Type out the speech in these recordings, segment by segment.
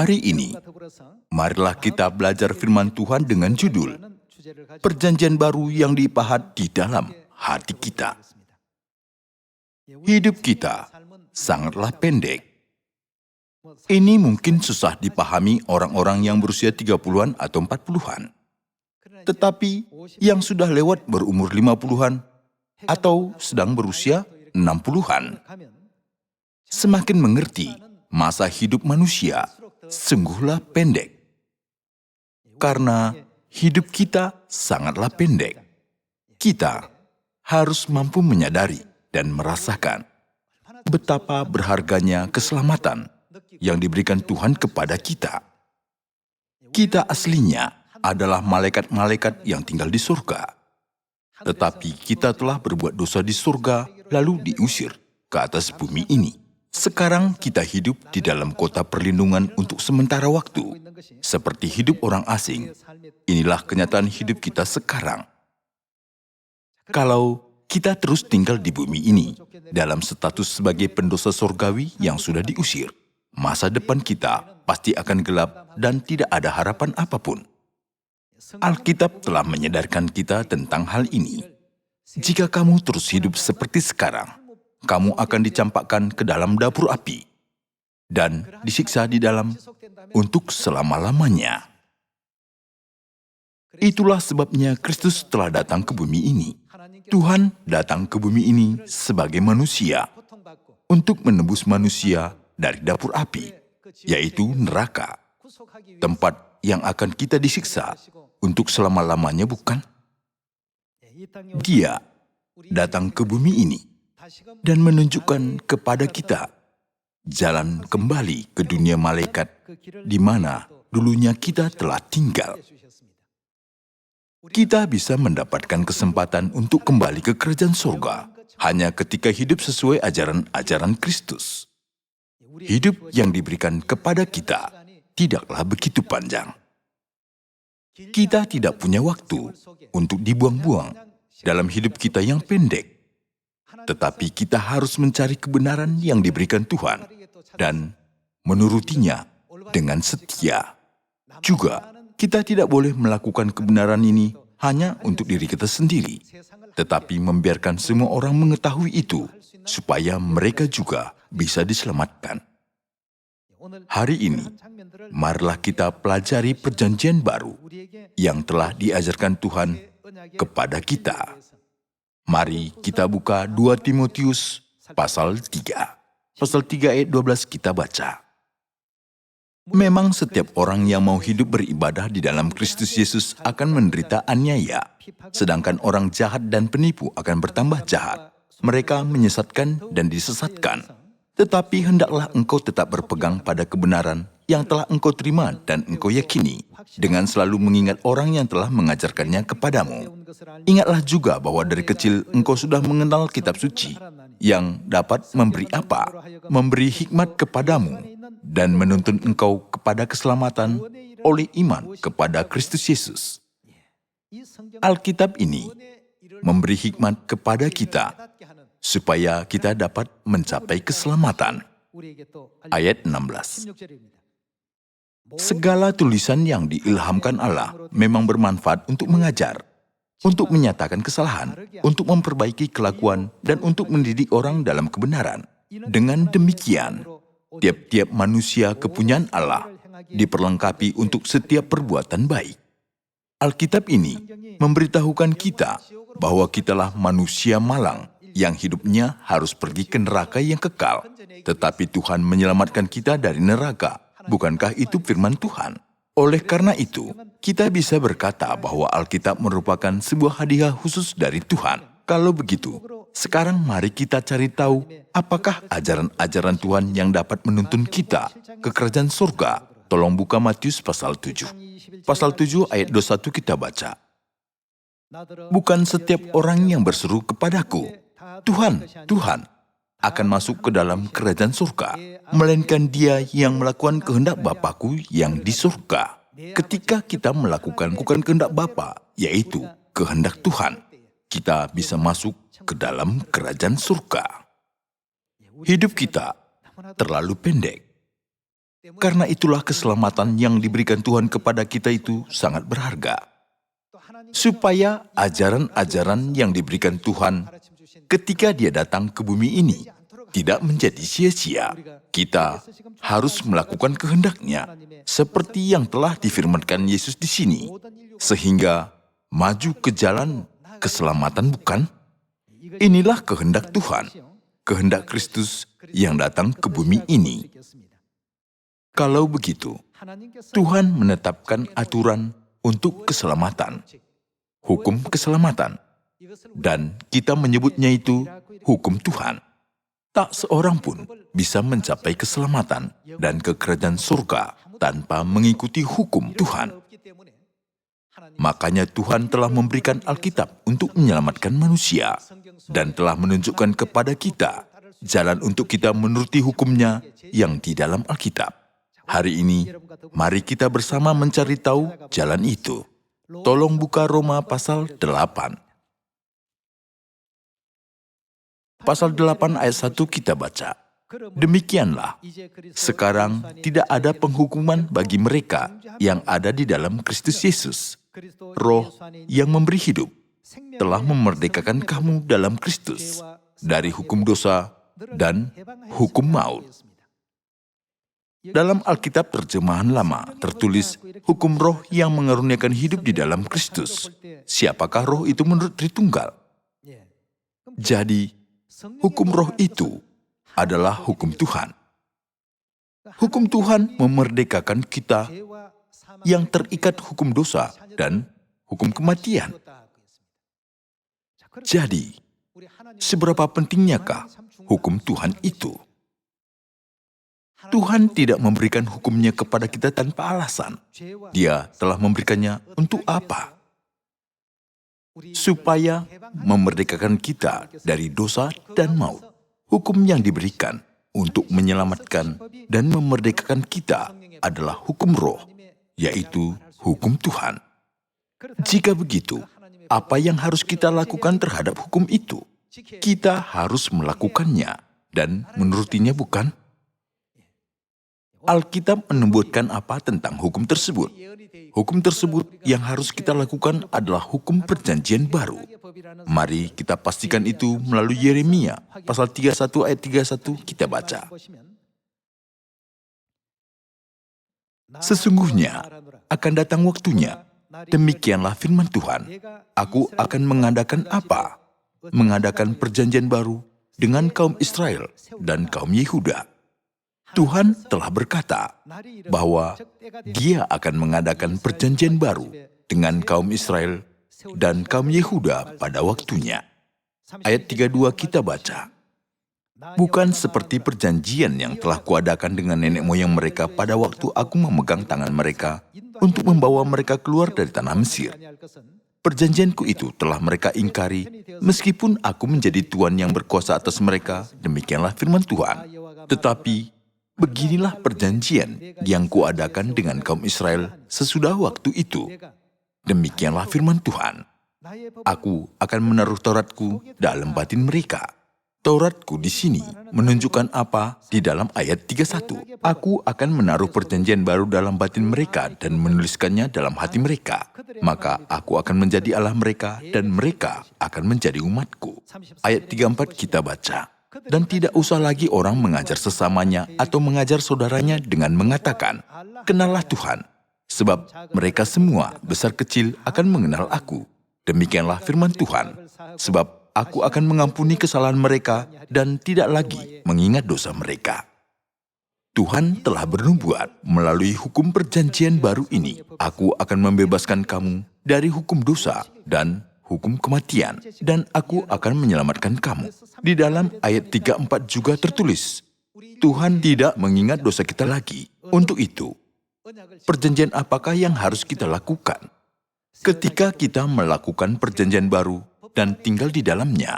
Hari ini, marilah kita belajar firman Tuhan dengan judul Perjanjian Baru yang dipahat di dalam hati kita. Hidup kita sangatlah pendek. Ini mungkin susah dipahami orang-orang yang berusia 30-an atau 40-an. Tetapi yang sudah lewat berumur 50-an atau sedang berusia 60-an, semakin mengerti masa hidup manusia sungguhlah pendek. Karena hidup kita sangatlah pendek, kita harus mampu menyadari dan merasakan betapa berharganya keselamatan yang diberikan Tuhan kepada kita. Kita aslinya adalah malaikat-malaikat yang tinggal di surga. Tetapi kita telah berbuat dosa di surga lalu diusir ke atas bumi ini. Sekarang kita hidup di dalam kota perlindungan untuk sementara waktu. Seperti hidup orang asing, inilah kenyataan hidup kita sekarang. Kalau kita terus tinggal di bumi ini, dalam status sebagai pendosa surgawi yang sudah diusir, masa depan kita pasti akan gelap dan tidak ada harapan apapun. Alkitab telah menyadarkan kita tentang hal ini. Jika kamu terus hidup seperti sekarang, kamu akan dicampakkan ke dalam dapur api dan disiksa di dalam untuk selama-lamanya. Itulah sebabnya Kristus telah datang ke bumi ini. Tuhan datang ke bumi ini sebagai manusia untuk menebus manusia dari dapur api, yaitu neraka, tempat yang akan kita disiksa untuk selama-lamanya, bukan? Dia datang ke bumi ini dan menunjukkan kepada kita jalan kembali ke dunia malaikat di mana dulunya kita telah tinggal. Kita bisa mendapatkan kesempatan untuk kembali ke kerajaan surga hanya ketika hidup sesuai ajaran-ajaran Kristus. Hidup yang diberikan kepada kita tidaklah begitu panjang. Kita tidak punya waktu untuk dibuang-buang dalam hidup kita yang pendek. Tetapi kita harus mencari kebenaran yang diberikan Tuhan dan menurutinya dengan setia. Juga, kita tidak boleh melakukan kebenaran ini hanya untuk diri kita sendiri, tetapi membiarkan semua orang mengetahui itu supaya mereka juga bisa diselamatkan. Hari ini, marilah kita pelajari perjanjian baru yang telah diajarkan Tuhan kepada kita. Mari kita buka 2 Timotius pasal 3. Pasal 3 ayat 12 kita baca. Memang setiap orang yang mau hidup beribadah di dalam Kristus Yesus akan menderita aniaya, sedangkan orang jahat dan penipu akan bertambah jahat. Mereka menyesatkan dan disesatkan. Tetapi hendaklah engkau tetap berpegang pada kebenaran yang telah engkau terima dan engkau yakini, dengan selalu mengingat orang yang telah mengajarkannya kepadamu. Ingatlah juga bahwa dari kecil engkau sudah mengenal kitab suci, yang dapat memberi apa? Memberi hikmat kepadamu, dan menuntun engkau kepada keselamatan oleh iman kepada Kristus Yesus. Alkitab ini memberi hikmat kepada kita, supaya kita dapat mencapai keselamatan. Ayat 16. Segala tulisan yang diilhamkan Allah memang bermanfaat untuk mengajar, untuk menyatakan kesalahan, untuk memperbaiki kelakuan, dan untuk mendidik orang dalam kebenaran. Dengan demikian, tiap-tiap manusia kepunyaan Allah diperlengkapi untuk setiap perbuatan baik. Alkitab ini memberitahukan kita bahwa kitalah manusia malang yang hidupnya harus pergi ke neraka yang kekal. Tetapi Tuhan menyelamatkan kita dari neraka. Bukankah itu firman Tuhan? Oleh karena itu, kita bisa berkata bahwa Alkitab merupakan sebuah hadiah khusus dari Tuhan. Kalau begitu, sekarang mari kita cari tahu apakah ajaran-ajaran Tuhan yang dapat menuntun kita ke kerajaan surga. Tolong buka Matius pasal 7. Pasal 7 ayat 21 kita baca. Bukan setiap orang yang berseru kepadaku, Tuhan, Tuhan, akan masuk ke dalam kerajaan surga, melainkan dia yang melakukan kehendak Bapa-Ku yang di surga. Ketika kita melakukan kehendak Bapa, yaitu kehendak Tuhan, kita bisa masuk ke dalam kerajaan surga. Hidup kita terlalu pendek. Karena itulah keselamatan yang diberikan Tuhan kepada kita itu sangat berharga. Supaya ajaran-ajaran yang diberikan Tuhan ketika Dia datang ke bumi ini tidak menjadi sia-sia. Kita harus melakukan kehendak-Nya seperti yang telah difirmankan Yesus di sini, sehingga maju ke jalan keselamatan, bukan? Inilah kehendak Tuhan, kehendak Kristus yang datang ke bumi ini. Kalau begitu, Tuhan menetapkan aturan untuk keselamatan, hukum keselamatan, dan kita menyebutnya itu hukum Tuhan. Tak seorang pun bisa mencapai keselamatan dan ke kerajaan surga tanpa mengikuti hukum Tuhan. Makanya Tuhan telah memberikan Alkitab untuk menyelamatkan manusia dan telah menunjukkan kepada kita jalan untuk kita menuruti hukum-Nya yang di dalam Alkitab. Hari ini, mari kita bersama mencari tahu jalan itu. Tolong buka Roma pasal 8. Pasal 8 ayat 1 kita baca. Demikianlah, sekarang tidak ada penghukuman bagi mereka yang ada di dalam Kristus Yesus. Roh yang memberi hidup telah memerdekakan kamu dalam Kristus dari hukum dosa dan hukum maut. Dalam Alkitab terjemahan lama tertulis hukum roh yang mengaruniakan hidup di dalam Kristus. Siapakah roh itu menurut Tritunggal? Jadi, hukum roh itu adalah hukum Tuhan. Hukum Tuhan memerdekakan kita yang terikat hukum dosa dan hukum kematian. Jadi, seberapa pentingnyakkah hukum Tuhan itu? Tuhan tidak memberikan hukumnya kepada kita tanpa alasan. Dia telah memberikannya untuk apa? Supaya memerdekakan kita dari dosa dan maut. Hukum yang diberikan untuk menyelamatkan dan memerdekakan kita adalah hukum roh, yaitu hukum Tuhan. Jika begitu, apa yang harus kita lakukan terhadap hukum itu? Kita harus melakukannya dan menurutinya, bukan? Alkitab menyebutkan apa tentang hukum tersebut? Hukum tersebut yang harus kita lakukan adalah hukum perjanjian baru. Mari kita pastikan itu melalui Yeremia, pasal 31 ayat 31 kita baca. Sesungguhnya akan datang waktunya, demikianlah firman Tuhan, aku akan mengadakan apa? Mengadakan perjanjian baru dengan kaum Israel dan kaum Yehuda. Tuhan telah berkata bahwa Dia akan mengadakan perjanjian baru dengan kaum Israel dan kaum Yehuda pada waktunya. Ayat 32 kita baca, bukan seperti perjanjian yang telah kuadakan dengan nenek moyang mereka pada waktu aku memegang tangan mereka untuk membawa mereka keluar dari tanah Mesir. Perjanjianku itu telah mereka ingkari, meskipun aku menjadi Tuhan yang berkuasa atas mereka, demikianlah firman Tuhan. Tetapi beginilah perjanjian yang kuadakan dengan kaum Israel sesudah waktu itu. Demikianlah firman Tuhan. Aku akan menaruh Tauratku dalam batin mereka. Tauratku di sini menunjukkan apa di dalam ayat 31. Aku akan menaruh perjanjian baru dalam batin mereka dan menuliskannya dalam hati mereka. Maka aku akan menjadi Allah mereka dan mereka akan menjadi umatku. Ayat 34 kita baca. Dan tidak usah lagi orang mengajar sesamanya atau mengajar saudaranya dengan mengatakan, kenallah Tuhan, sebab mereka semua besar kecil akan mengenal aku. Demikianlah firman Tuhan, sebab aku akan mengampuni kesalahan mereka dan tidak lagi mengingat dosa mereka. Tuhan telah bernubuat melalui hukum perjanjian baru ini, aku akan membebaskan kamu dari hukum dosa dan hukum kematian, dan aku akan menyelamatkan kamu. Di dalam ayat 34 juga tertulis, Tuhan tidak mengingat dosa kita lagi. Untuk itu, perjanjian apakah yang harus kita lakukan? Ketika kita melakukan perjanjian baru dan tinggal di dalamnya,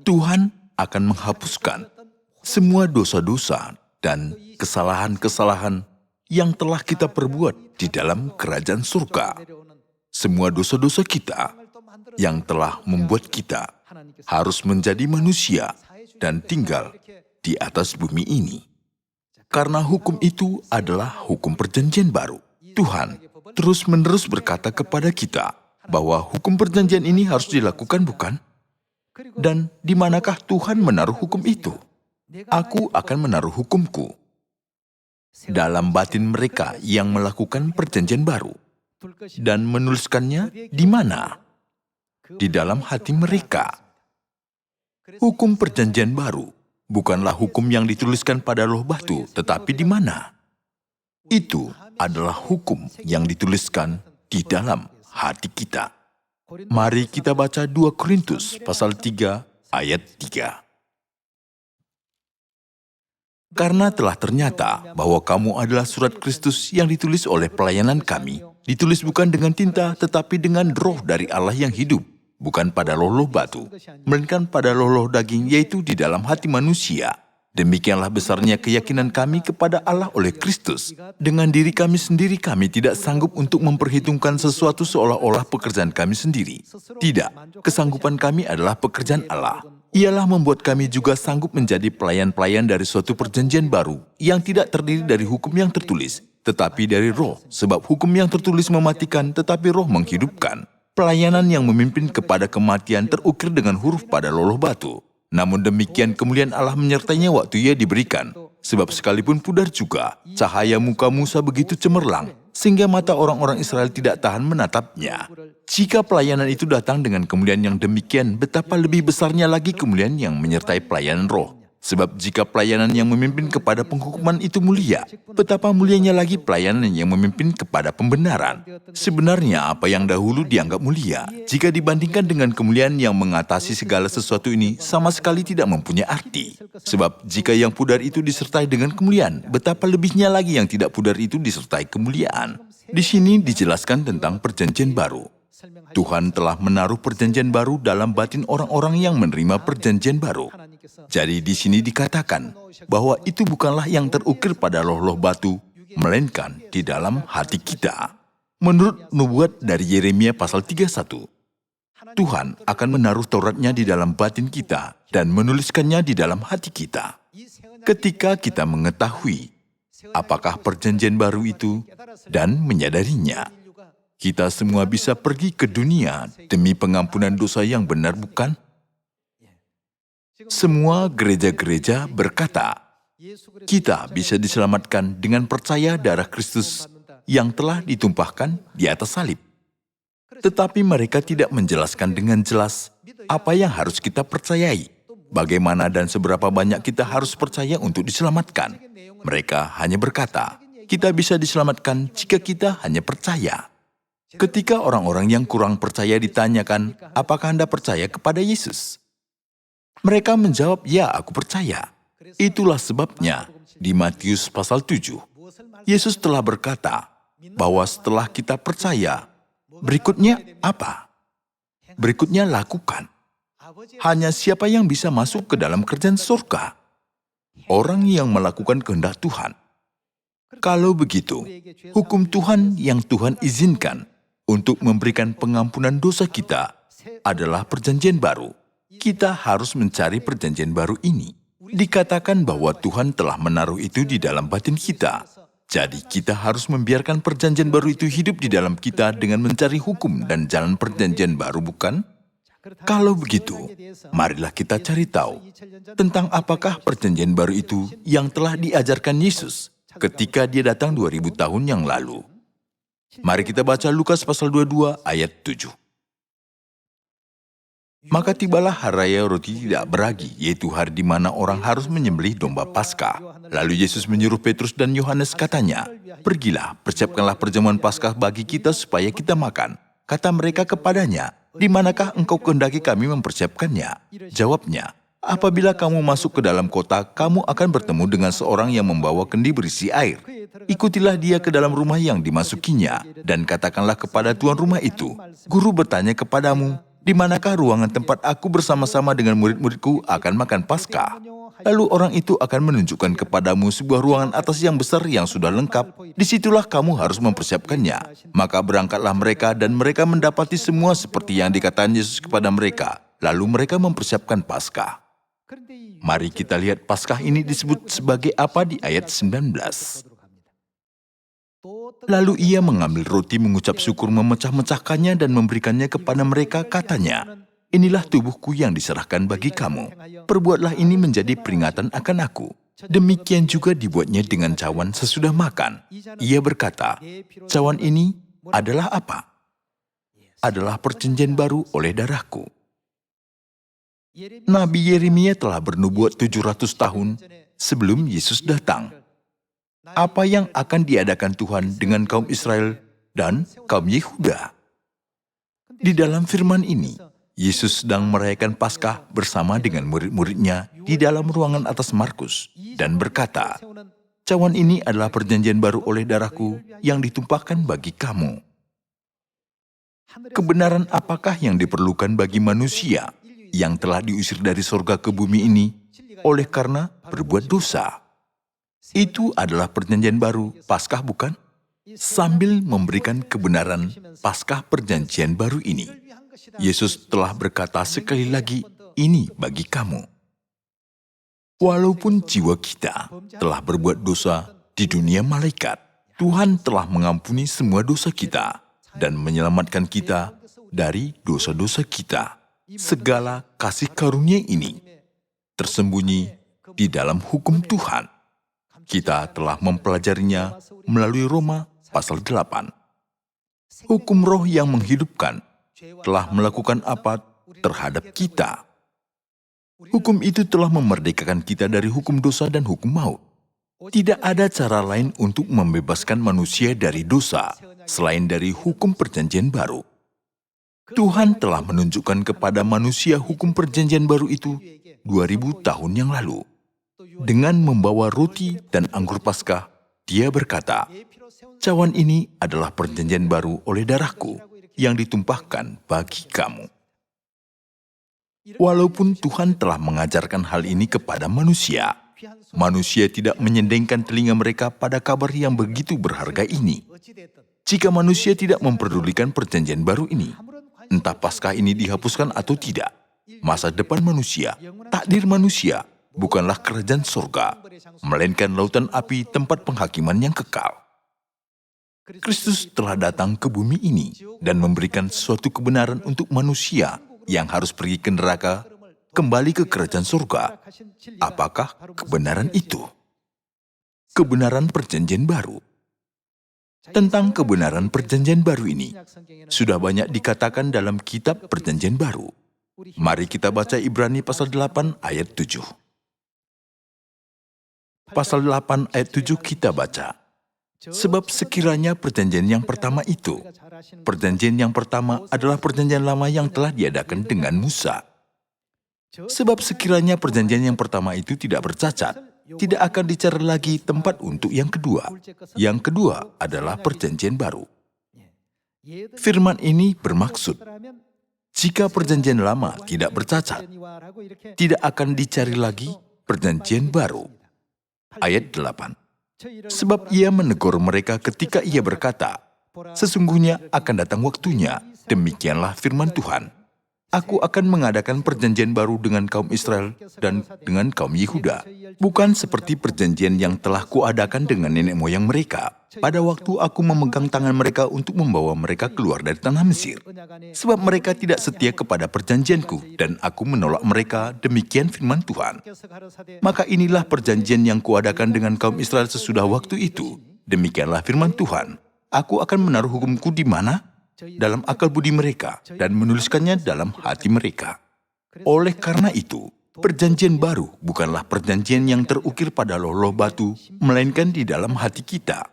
Tuhan akan menghapuskan semua dosa-dosa dan kesalahan-kesalahan yang telah kita perbuat di dalam kerajaan surga. Semua dosa-dosa kita yang telah membuat kita harus menjadi manusia dan tinggal di atas bumi ini. Karena hukum itu adalah hukum perjanjian baru. Tuhan terus-menerus berkata kepada kita bahwa hukum perjanjian ini harus dilakukan, bukan? Dan di manakah Tuhan menaruh hukum itu? Aku akan menaruh hukumku dalam batin mereka yang melakukan perjanjian baru. Dan menuliskannya di mana? Di dalam hati mereka. Hukum perjanjian baru bukanlah hukum yang dituliskan pada loh batu, tetapi di mana? Itu adalah hukum yang dituliskan di dalam hati kita. Mari kita baca 2 Korintus pasal 3 ayat 3. Karena telah ternyata bahwa kamu adalah surat Kristus yang ditulis oleh pelayanan kami, ditulis bukan dengan tinta tetapi dengan roh dari Allah yang hidup, bukan pada loh-loh batu, melainkan pada loh-loh daging, yaitu di dalam hati manusia. Demikianlah besarnya keyakinan kami kepada Allah oleh Kristus. Dengan diri kami sendiri kami tidak sanggup untuk memperhitungkan sesuatu seolah-olah pekerjaan kami sendiri. Tidak, kesanggupan kami adalah pekerjaan Allah. Ialah membuat kami juga sanggup menjadi pelayan-pelayan dari suatu perjanjian baru yang tidak terdiri dari hukum yang tertulis, tetapi dari roh, sebab hukum yang tertulis mematikan, tetapi roh menghidupkan. Pelayanan yang memimpin kepada kematian terukir dengan huruf pada loh batu. Namun demikian kemuliaan Allah menyertainya waktu ia diberikan. Sebab sekalipun pudar juga, cahaya muka Musa begitu cemerlang, sehingga mata orang-orang Israel tidak tahan menatapnya. Jika pelayanan itu datang dengan kemuliaan yang demikian, betapa lebih besarnya lagi kemuliaan yang menyertai pelayanan roh. Sebab jika pelayanan yang memimpin kepada penghukuman itu mulia, betapa mulianya lagi pelayanan yang memimpin kepada pembenaran. Sebenarnya apa yang dahulu dianggap mulia, jika dibandingkan dengan kemuliaan yang mengatasi segala sesuatu ini, sama sekali tidak mempunyai arti. Sebab jika yang pudar itu disertai dengan kemuliaan, betapa lebihnya lagi yang tidak pudar itu disertai kemuliaan. Di sini dijelaskan tentang perjanjian baru. Tuhan telah menaruh perjanjian baru dalam batin orang-orang yang menerima perjanjian baru. Jadi di sini dikatakan bahwa itu bukanlah yang terukir pada loh-loh batu, melainkan di dalam hati kita. Menurut nubuat dari Yeremia pasal 31, Tuhan akan menaruh Tauratnya di dalam batin kita dan menuliskannya di dalam hati kita. Ketika kita mengetahui apakah perjanjian baru itu dan menyadarinya, kita semua bisa pergi ke dunia demi pengampunan dosa yang benar, bukan? Semua gereja-gereja berkata, kita bisa diselamatkan dengan percaya darah Kristus yang telah ditumpahkan di atas salib. Tetapi mereka tidak menjelaskan dengan jelas apa yang harus kita percayai, bagaimana dan seberapa banyak kita harus percaya untuk diselamatkan. Mereka hanya berkata, kita bisa diselamatkan jika kita hanya percaya. Ketika orang-orang yang kurang percaya ditanyakan, apakah Anda percaya kepada Yesus? Mereka menjawab, ya, aku percaya. Itulah sebabnya di Matius pasal 7, Yesus telah berkata bahwa setelah kita percaya, berikutnya apa? Berikutnya lakukan. Hanya siapa yang bisa masuk ke dalam kerajaan surga? Orang yang melakukan kehendak Tuhan. Kalau begitu, hukum Tuhan yang Tuhan izinkan untuk memberikan pengampunan dosa kita adalah perjanjian baru. Kita harus mencari perjanjian baru ini. Dikatakan bahwa Tuhan telah menaruh itu di dalam batin kita. Jadi kita harus membiarkan perjanjian baru itu hidup di dalam kita dengan mencari hukum dan jalan perjanjian baru, bukan? Kalau begitu, marilah kita cari tahu tentang apakah perjanjian baru itu yang telah diajarkan Yesus ketika dia datang 2000 tahun yang lalu. Mari kita baca Lukas pasal 22 ayat 7. Maka tibalah hari raya roti tidak beragi, yaitu hari di mana orang harus menyembelih domba Paskah. Lalu Yesus menyuruh Petrus dan Yohanes, katanya, pergilah, persiapkanlah perjamuan Paskah bagi kita supaya kita makan. Kata mereka kepadanya, di manakah engkau kehendaki kami mempersiapkannya? Jawabnya, apabila kamu masuk ke dalam kota, kamu akan bertemu dengan seorang yang membawa kendi berisi air. Ikutilah dia ke dalam rumah yang dimasukinya, dan katakanlah kepada tuan rumah itu, Guru bertanya kepadamu, di manakah ruangan tempat aku bersama-sama dengan murid-muridku akan makan Paskah? Lalu orang itu akan menunjukkan kepadamu sebuah ruangan atas yang besar yang sudah lengkap. Disitulah kamu harus mempersiapkannya. Maka berangkatlah mereka dan mereka mendapati semua seperti yang dikatakan Yesus kepada mereka. Lalu mereka mempersiapkan Paskah. Mari kita lihat Paskah ini disebut sebagai apa di ayat 19. Lalu ia mengambil roti, mengucap syukur, memecah-mecahkannya dan memberikannya kepada mereka, katanya, "Inilah tubuhku yang diserahkan bagi kamu. Perbuatlah ini menjadi peringatan akan aku." Demikian juga dibuatnya dengan cawan sesudah makan. Ia berkata, "Cawan ini adalah apa? Adalah perjanjian baru oleh darahku." Nabi Yeremia telah bernubuat 700 tahun sebelum Yesus datang. Apa yang akan diadakan Tuhan dengan kaum Israel dan kaum Yehuda? Di dalam firman ini, Yesus sedang merayakan Paskah bersama dengan murid-muridnya di dalam ruangan atas Markus dan berkata, "Cawan ini adalah perjanjian baru oleh darahku yang ditumpahkan bagi kamu." Kebenaran apakah yang diperlukan bagi manusia yang telah diusir dari surga ke bumi ini oleh karena berbuat dosa? Itu adalah perjanjian baru Paskah, bukan? Sambil memberikan kebenaran Paskah perjanjian baru ini, Yesus telah berkata sekali lagi, "Ini bagi kamu." Walaupun jiwa kita telah berbuat dosa di dunia malaikat, Tuhan telah mengampuni semua dosa kita dan menyelamatkan kita dari dosa-dosa kita. Segala kasih karunia ini tersembunyi di dalam hukum Tuhan. Kita telah mempelajarinya melalui Roma pasal 8. Hukum roh yang menghidupkan telah melakukan apa terhadap kita? Hukum itu telah memerdekakan kita dari hukum dosa dan hukum maut. Tidak ada cara lain untuk membebaskan manusia dari dosa selain dari hukum perjanjian baru. Tuhan telah menunjukkan kepada manusia hukum perjanjian baru itu 2000 tahun yang lalu. Dengan membawa roti dan anggur Paskah, Dia berkata, "Cawan ini adalah perjanjian baru oleh darahku yang ditumpahkan bagi kamu." Walaupun Tuhan telah mengajarkan hal ini kepada manusia, manusia tidak menyendengkan telinga mereka pada kabar yang begitu berharga ini. Jika manusia tidak memperdulikan perjanjian baru ini, entah Paskah ini dihapuskan atau tidak, masa depan manusia, takdir manusia, bukanlah kerajaan surga, melainkan lautan api tempat penghakiman yang kekal. Kristus telah datang ke bumi ini dan memberikan suatu kebenaran untuk manusia yang harus pergi ke neraka, kembali ke kerajaan surga. Apakah kebenaran itu? Kebenaran perjanjian baru. Tentang kebenaran perjanjian baru ini, sudah banyak dikatakan dalam kitab perjanjian baru. Mari kita baca Ibrani pasal 8 ayat 7. Pasal 8 ayat 7 kita baca, "Sebab sekiranya perjanjian yang pertama itu, perjanjian yang pertama adalah perjanjian lama yang telah diadakan dengan Musa. Sebab sekiranya perjanjian yang pertama itu tidak bercacat, tidak akan dicari lagi tempat untuk yang kedua. Yang kedua adalah perjanjian baru." Firman ini bermaksud, jika perjanjian lama tidak bercacat, tidak akan dicari lagi perjanjian baru. Ayat 8. "Sebab ia menegur mereka ketika ia berkata, sesungguhnya akan datang waktunya, demikianlah firman Tuhan. Aku akan mengadakan perjanjian baru dengan kaum Israel dan dengan kaum Yehuda, bukan seperti perjanjian yang telah kuadakan dengan nenek moyang mereka, pada waktu aku memegang tangan mereka untuk membawa mereka keluar dari tanah Mesir. Sebab mereka tidak setia kepada perjanjianku, dan aku menolak mereka, demikian firman Tuhan. Maka inilah perjanjian yang kuadakan dengan kaum Israel sesudah waktu itu, demikianlah firman Tuhan. Aku akan menaruh hukumku di mana? Dalam akal budi mereka, dan menuliskannya dalam hati mereka. Oleh karena itu, perjanjian baru bukanlah perjanjian yang terukir pada loh-loh batu, melainkan di dalam hati kita.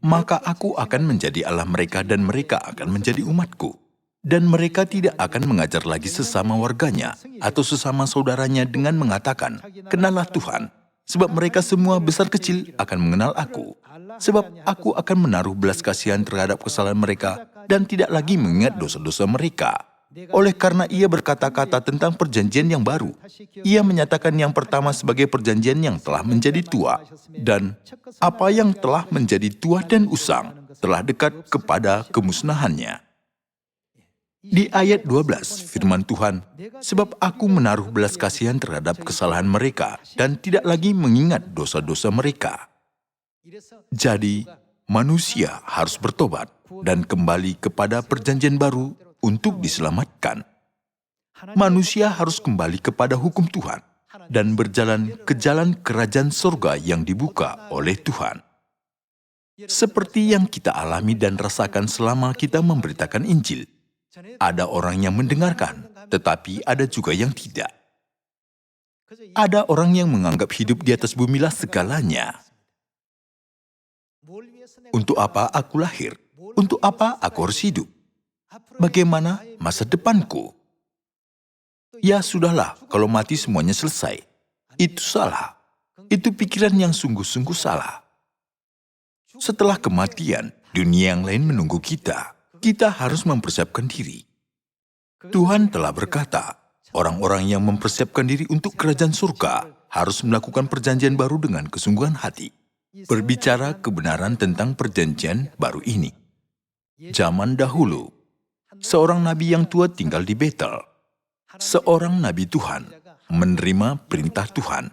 Maka aku akan menjadi Allah mereka dan mereka akan menjadi umatku. Dan mereka tidak akan mengajar lagi sesama warganya atau sesama saudaranya dengan mengatakan, "Kenallah Tuhan," sebab mereka semua besar kecil akan mengenal aku. Sebab aku akan menaruh belas kasihan terhadap kesalahan mereka dan tidak lagi mengingat dosa-dosa mereka. Oleh karena ia berkata-kata tentang perjanjian yang baru, ia menyatakan yang pertama sebagai perjanjian yang telah menjadi tua, dan apa yang telah menjadi tua dan usang telah dekat kepada kemusnahannya. Di ayat 12, firman Tuhan, "Sebab aku menaruh belas kasihan terhadap kesalahan mereka dan tidak lagi mengingat dosa-dosa mereka." Jadi, manusia harus bertobat dan kembali kepada perjanjian baru untuk diselamatkan. Manusia harus kembali kepada hukum Tuhan dan berjalan ke jalan kerajaan surga yang dibuka oleh Tuhan. Seperti yang kita alami dan rasakan selama kita memberitakan Injil. Ada orang yang mendengarkan, tetapi ada juga yang tidak. Ada orang yang menganggap hidup di atas bumilah segalanya. Untuk apa aku lahir? Untuk apa aku harus hidup? Bagaimana masa depanku? Ya sudahlah, kalau mati semuanya selesai. Itu salah. Itu pikiran yang sungguh-sungguh salah. Setelah kematian, dunia yang lain menunggu kita. Kita harus mempersiapkan diri. Tuhan telah berkata, orang-orang yang mempersiapkan diri untuk kerajaan surga harus melakukan perjanjian baru dengan kesungguhan hati. Berbicara kebenaran tentang perjanjian baru ini. Zaman dahulu, seorang nabi yang tua tinggal di Betel. Seorang nabi Tuhan menerima perintah Tuhan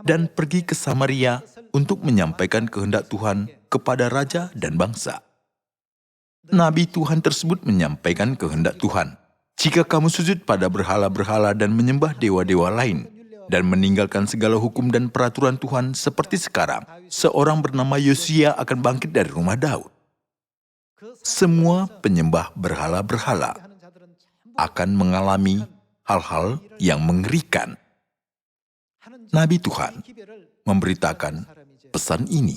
dan pergi ke Samaria untuk menyampaikan kehendak Tuhan kepada raja dan bangsa. Nabi Tuhan tersebut menyampaikan kehendak Tuhan. Jika kamu sujud pada berhala-berhala dan menyembah dewa-dewa lain, dan meninggalkan segala hukum dan peraturan Tuhan seperti sekarang, seorang bernama Yosia akan bangkit dari rumah Daud. Semua penyembah berhala-berhala akan mengalami hal-hal yang mengerikan. Nabi Tuhan memberitakan pesan ini.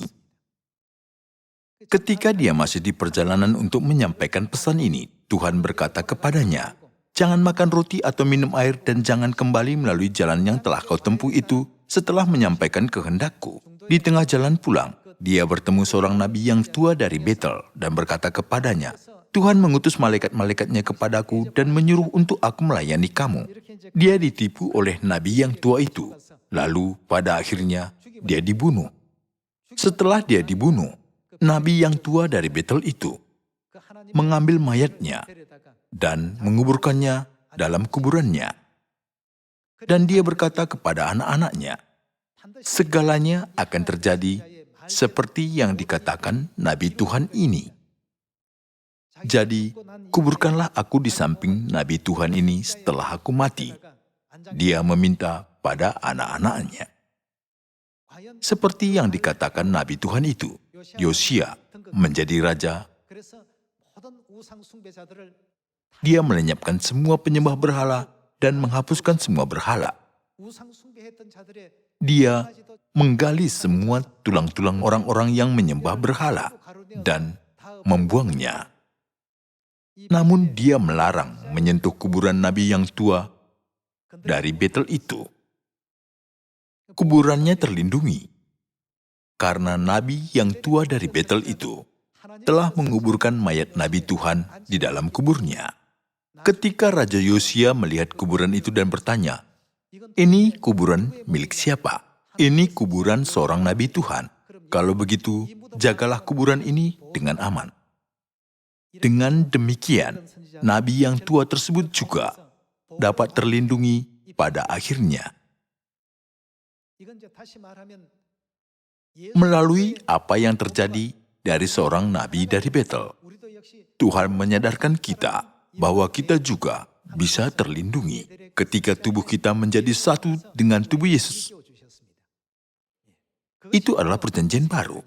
Ketika dia masih di perjalanan untuk menyampaikan pesan ini, Tuhan berkata kepadanya, "Jangan makan roti atau minum air dan jangan kembali melalui jalan yang telah kau tempuh itu setelah menyampaikan kehendakku." Di tengah jalan pulang, dia bertemu seorang nabi yang tua dari Betel dan berkata kepadanya, "Tuhan mengutus malaikat-malaikatnya kepadaku dan menyuruh untuk aku melayani kamu." Dia ditipu oleh nabi yang tua itu. Lalu pada akhirnya dia dibunuh. Setelah dia dibunuh, nabi yang tua dari Betel itu mengambil mayatnya dan menguburkannya dalam kuburannya. Dan dia berkata kepada anak-anaknya, "Segalanya akan terjadi seperti yang dikatakan nabi Tuhan ini. Jadi, kuburkanlah aku di samping nabi Tuhan ini setelah aku mati." Dia meminta pada anak-anaknya. Seperti yang dikatakan nabi Tuhan itu, Yosia menjadi raja. Dia melenyapkan semua penyembah berhala dan menghapuskan semua berhala. Dia menggali semua tulang-tulang orang-orang yang menyembah berhala dan membuangnya. Namun dia melarang menyentuh kuburan nabi yang tua dari Betel itu. Kuburannya terlindungi karena nabi yang tua dari Betel itu telah menguburkan mayat nabi Tuhan di dalam kuburnya. Ketika Raja Yosia melihat kuburan itu dan bertanya, "Ini kuburan milik siapa? Ini kuburan seorang nabi Tuhan. Kalau begitu, jagalah kuburan ini dengan aman." Dengan demikian, nabi yang tua tersebut juga dapat terlindungi pada akhirnya. Melalui apa yang terjadi dari seorang nabi dari Betel, Tuhan menyadarkan kita bahwa kita juga bisa terlindungi ketika tubuh kita menjadi satu dengan tubuh Yesus. Itu adalah perjanjian baru.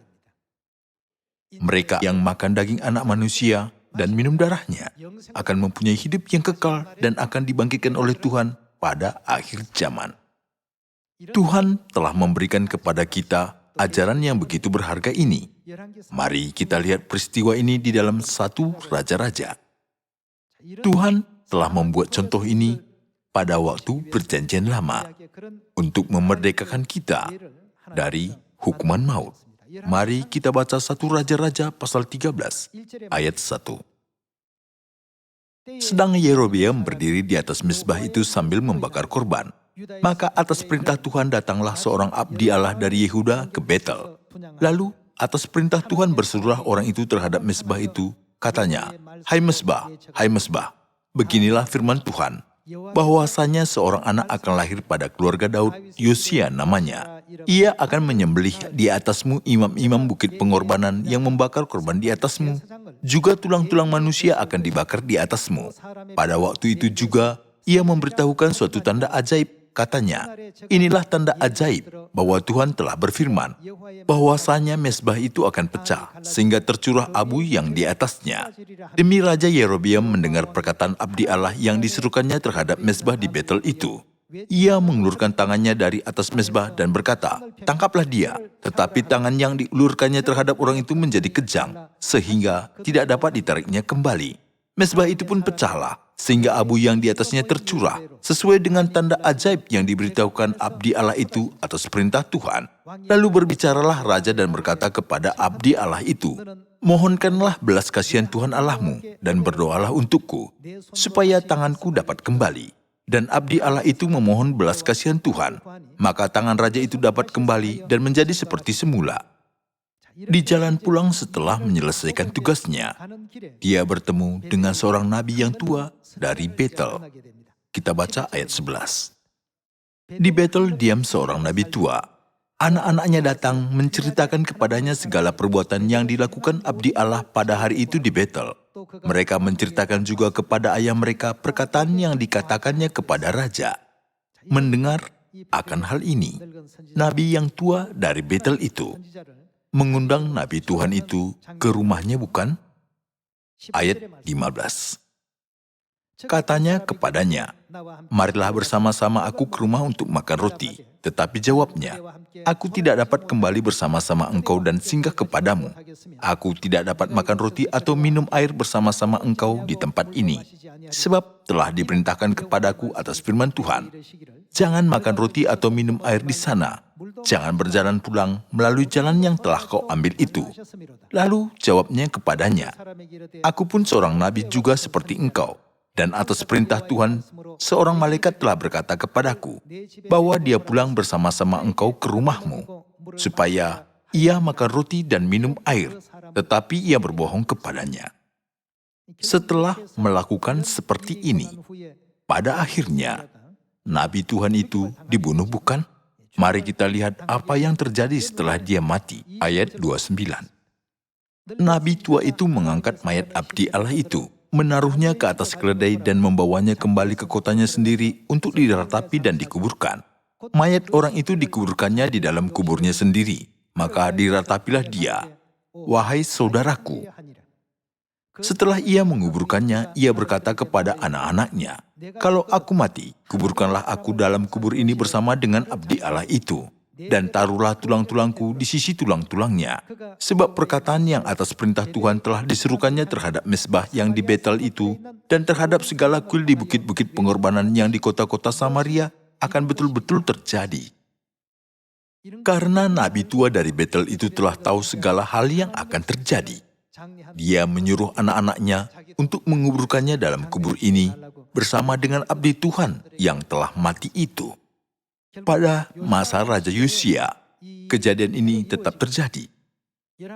Mereka yang makan daging anak manusia dan minum darahnya akan mempunyai hidup yang kekal dan akan dibangkitkan oleh Tuhan pada akhir zaman. Tuhan telah memberikan kepada kita ajaran yang begitu berharga ini. Mari kita lihat peristiwa ini di dalam 1 Raja-Raja. Tuhan telah membuat contoh ini pada waktu perjanjian lama untuk memerdekakan kita dari hukuman maut. Mari kita baca 1 Raja-Raja pasal 13 ayat 1. Sedang Yerobeam berdiri di atas mezbah itu sambil membakar korban. Maka atas perintah Tuhan datanglah seorang abdi Allah dari Yehuda ke Betel. Lalu atas perintah Tuhan berserulah orang itu terhadap mezbah itu. Katanya, hai mezbah, Beginilah firman Tuhan, bahwasanya seorang anak akan lahir pada keluarga Daud, Yosia namanya. Ia akan menyembelih di atasmu imam-imam bukit pengorbanan yang membakar korban di atasmu. Juga tulang-tulang manusia akan dibakar di atasmu. Pada waktu itu juga, ia memberitahukan suatu tanda ajaib. Katanya, inilah tanda ajaib bahwa Tuhan telah berfirman, bahwasanya mezbah itu akan pecah, sehingga tercurah abu yang di atasnya. Demi Raja Yerobeam mendengar perkataan abdi Allah yang diserukannya terhadap mezbah di Betel itu. Ia mengulurkan tangannya dari atas mezbah dan berkata, tangkaplah dia. Tetapi tangan yang diulurkannya terhadap orang itu menjadi kejang, sehingga tidak dapat ditariknya kembali. Mezbah itu pun pecahlah, sehingga abu yang di atasnya tercurah, sesuai dengan tanda ajaib yang diberitahukan abdi Allah itu atas perintah Tuhan. Lalu berbicaralah raja dan berkata kepada abdi Allah itu, mohonkanlah belas kasihan Tuhan Allahmu, dan berdoalah untukku, supaya tanganku dapat kembali. Dan abdi Allah itu memohon belas kasihan Tuhan, maka tangan raja itu dapat kembali dan menjadi seperti semula. Di jalan pulang setelah menyelesaikan tugasnya, dia bertemu dengan seorang nabi yang tua dari Betel. Kita baca ayat 11. Di Betel diam seorang nabi tua. Anak-anaknya datang menceritakan kepadanya segala perbuatan yang dilakukan abdi Allah pada hari itu di Betel. Mereka menceritakan juga kepada ayah mereka perkataan yang dikatakannya kepada raja. Mendengar akan hal ini, nabi yang tua dari Betel itu mengundang nabi Tuhan itu ke rumahnya, bukan? Ayat 15. Katanya kepadanya, marilah bersama-sama aku ke rumah untuk makan roti. Tetapi jawabnya, aku tidak dapat kembali bersama-sama engkau dan singgah kepadamu. Aku tidak dapat makan roti atau minum air bersama-sama engkau di tempat ini. Sebab telah diperintahkan kepadaku atas firman Tuhan, jangan makan roti atau minum air di sana. Jangan berjalan pulang melalui jalan yang telah kau ambil itu. Lalu jawabnya kepadanya, aku pun seorang nabi juga seperti engkau. Dan atas perintah Tuhan, seorang malaikat telah berkata kepadaku, bahwa dia pulang bersama-sama engkau ke rumahmu, supaya ia makan roti dan minum air, tetapi ia berbohong kepadanya. Setelah melakukan seperti ini, pada akhirnya, nabi Tuhan itu dibunuh, bukan? Mari kita lihat apa yang terjadi setelah dia mati. Ayat 29. Nabi tua itu mengangkat mayat abdi Allah itu, menaruhnya ke atas keledai dan membawanya kembali ke kotanya sendiri untuk diratapi dan dikuburkan. Mayat orang itu dikuburkannya di dalam kuburnya sendiri, maka diratapilah dia, wahai saudaraku. Setelah ia menguburkannya, ia berkata kepada anak-anaknya, kalau aku mati, kuburkanlah aku dalam kubur ini bersama dengan abdi Allah itu. Dan taruhlah tulang-tulangku di sisi tulang-tulangnya. Sebab perkataan yang atas perintah Tuhan telah diserukannya terhadap mezbah yang di Betel itu, dan terhadap segala kuil di bukit-bukit pengorbanan yang di kota-kota Samaria akan betul-betul terjadi. Karena nabi tua dari Betel itu telah tahu segala hal yang akan terjadi, dia menyuruh anak-anaknya untuk menguburkannya dalam kubur ini bersama dengan abdi Tuhan yang telah mati itu. Pada masa Raja Yosia, kejadian ini tetap terjadi.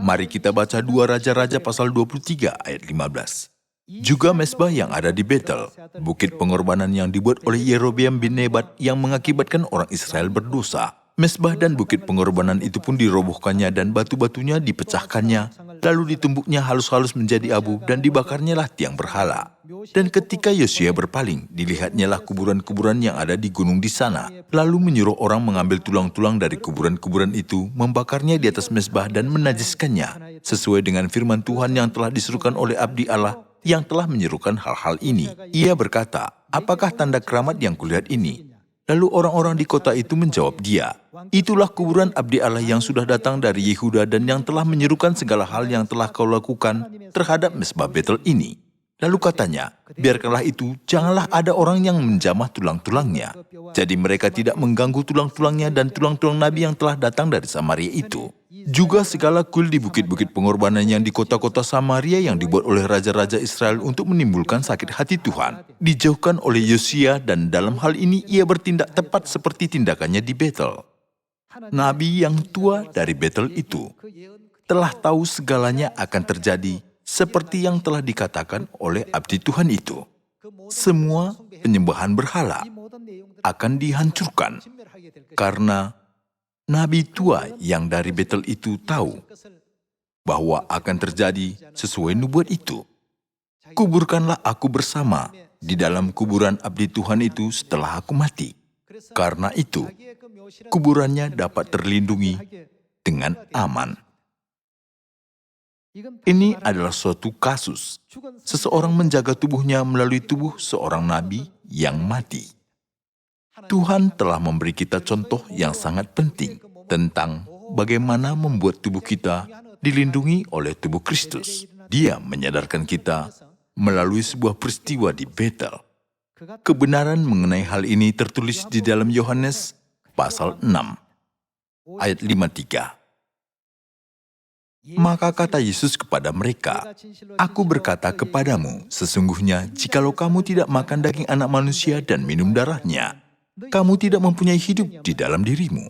Mari kita baca 2 Raja-Raja pasal 23 ayat 15. Juga mezbah yang ada di Betel, bukit pengorbanan yang dibuat oleh Yerobeam bin Nebat yang mengakibatkan orang Israel berdosa. Mezbah dan bukit pengorbanan itu pun dirobohkannya dan batu-batunya dipecahkannya, lalu ditumbuknya halus-halus menjadi abu dan dibakarnyalah tiang berhala. Dan ketika Yosia berpaling, dilihatnyalah kuburan-kuburan yang ada di gunung di sana, lalu menyuruh orang mengambil tulang-tulang dari kuburan-kuburan itu, membakarnya di atas mezbah dan menajiskannya, sesuai dengan firman Tuhan yang telah disuruhkan oleh abdi Allah yang telah menyerukan hal-hal ini. Ia berkata, apakah tanda keramat yang kulihat ini? Lalu orang-orang di kota itu menjawab dia, itulah kuburan abdi Allah yang sudah datang dari Yehuda dan yang telah menyerukan segala hal yang telah kau lakukan terhadap mezbah Betel ini. Lalu katanya, biarkanlah itu, janganlah ada orang yang menjamah tulang-tulangnya. Jadi mereka tidak mengganggu tulang-tulangnya dan tulang-tulang nabi yang telah datang dari Samaria itu. Juga segala kuil di bukit-bukit pengorbanan yang di kota-kota Samaria yang dibuat oleh raja-raja Israel untuk menimbulkan sakit hati Tuhan, dijauhkan oleh Yosia, dan dalam hal ini ia bertindak tepat seperti tindakannya di Betel. Nabi yang tua dari Betel itu telah tahu segalanya akan terjadi seperti yang telah dikatakan oleh abdi Tuhan itu. semua penyembahan berhala akan dihancurkan karena nabi tua yang dari Betel itu tahu bahwa akan terjadi sesuai nubuat itu. Kuburkanlah aku bersama di dalam kuburan abdi Tuhan itu setelah aku mati. Karena itu, kuburannya dapat terlindungi dengan aman. Ini adalah suatu kasus. Seseorang menjaga tubuhnya melalui tubuh seorang nabi yang mati. Tuhan telah memberi kita contoh yang sangat penting tentang bagaimana membuat tubuh kita dilindungi oleh tubuh Kristus. Dia menyadarkan kita melalui sebuah peristiwa di Betel. Kebenaran mengenai hal ini tertulis di dalam Yohanes pasal 6, ayat 53. Maka kata Yesus kepada mereka, "Aku berkata kepadamu, sesungguhnya jikalau kamu tidak makan daging anak manusia dan minum darahnya, kamu tidak mempunyai hidup di dalam dirimu.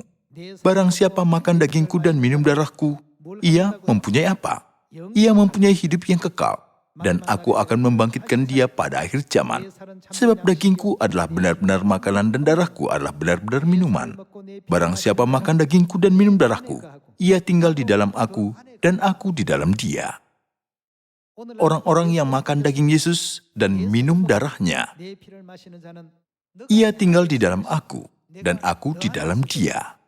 Barang siapa makan dagingku dan minum darahku, ia mempunyai apa? Ia mempunyai hidup yang kekal. Dan aku akan membangkitkan dia pada akhir zaman. Sebab dagingku adalah benar-benar makanan dan darahku adalah benar-benar minuman. Barang siapa makan dagingku dan minum darahku, ia tinggal di dalam aku dan aku di dalam dia." Orang-orang yang makan daging Yesus dan minum darahnya, ia tinggal di dalam aku dan aku di dalam dia.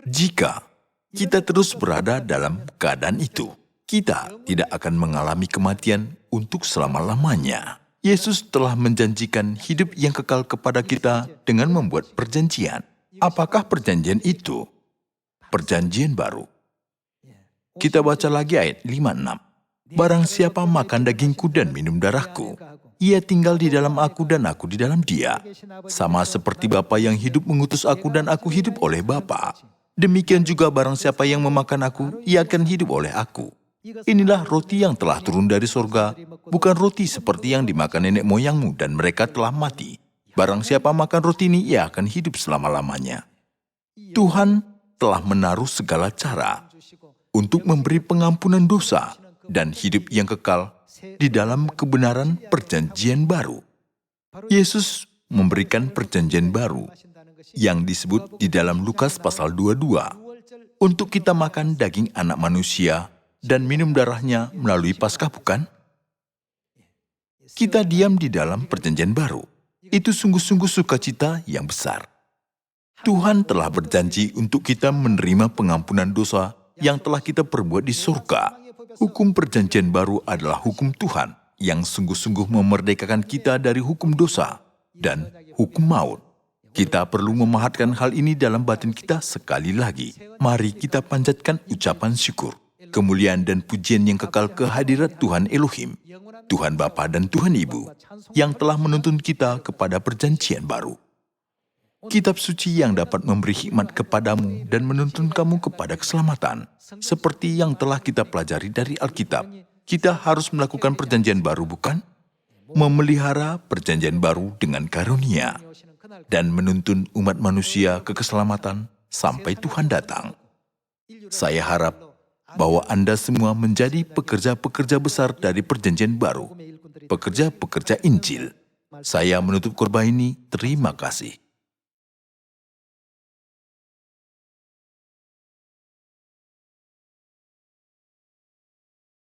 Jika kita terus berada dalam keadaan itu, kita tidak akan mengalami kematian untuk selama-lamanya. Yesus telah menjanjikan hidup yang kekal kepada kita dengan membuat perjanjian. Apakah perjanjian itu? Perjanjian baru. Kita baca lagi ayat 56. Barang siapa makan dagingku dan minum darahku, ia tinggal di dalam aku dan aku di dalam dia. Sama seperti Bapa yang hidup mengutus aku dan aku hidup oleh Bapa. Demikian juga barang siapa yang memakan aku, ia akan hidup oleh aku. Inilah roti yang telah turun dari sorga, bukan roti seperti yang dimakan nenek moyangmu dan mereka telah mati. Barang siapa makan roti ini, ia akan hidup selama-lamanya. Tuhan telah menaruh segala cara untuk memberi pengampunan dosa dan hidup yang kekal di dalam kebenaran perjanjian baru. Yesus memberikan perjanjian baru yang disebut di dalam Lukas pasal 22 untuk kita makan daging anak manusia dan minum darahnya melalui Paskah, bukan? Kita diam di dalam perjanjian baru. Itu sungguh-sungguh sukacita yang besar. Tuhan telah berjanji untuk kita menerima pengampunan dosa yang telah kita perbuat di surga. Hukum perjanjian baru adalah hukum Tuhan yang sungguh-sungguh memerdekakan kita dari hukum dosa dan hukum maut. Kita perlu memahatkan hal ini dalam batin kita sekali lagi. Mari kita panjatkan ucapan syukur, kemuliaan dan pujian yang kekal ke hadirat Tuhan Elohim, Tuhan Bapa dan Tuhan Ibu, yang telah menuntun kita kepada perjanjian baru. Kitab suci yang dapat memberi hikmat kepadamu dan menuntun kamu kepada keselamatan. Seperti yang telah kita pelajari dari Alkitab, kita harus melakukan perjanjian baru, bukan? Memelihara perjanjian baru dengan karunia dan menuntun umat manusia ke keselamatan sampai Tuhan datang. Saya harap bahwa Anda semua menjadi pekerja-pekerja besar dari perjanjian baru, pekerja-pekerja Injil. Saya menutup khotbah ini, terima kasih.